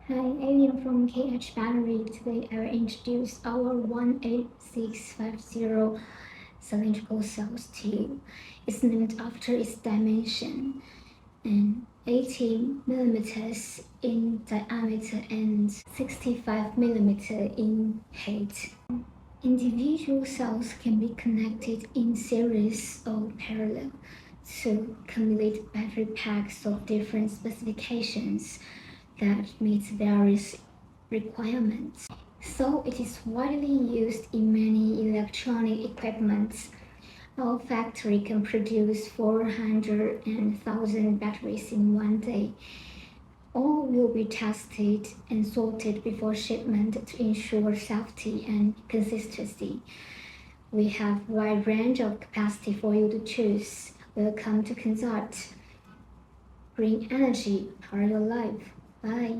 Hi, Alien from KH Battery. Today I will introduce our 18650 cylindrical cells to you. It's named after its dimension and 18 millimeters in diameter and 65 millimeter in height. Individual cells can be connected in series or parallel to accumulate battery packs of different specifications that meets various requirements. So it is widely used in many electronic equipment. Our factory can produce 400 and 1,000 batteries in one day. All will be tested and sorted before shipment to ensure safety and consistency. We have a wide range of capacity for you to choose. Welcome to consult. Green energy, power your life. Bye.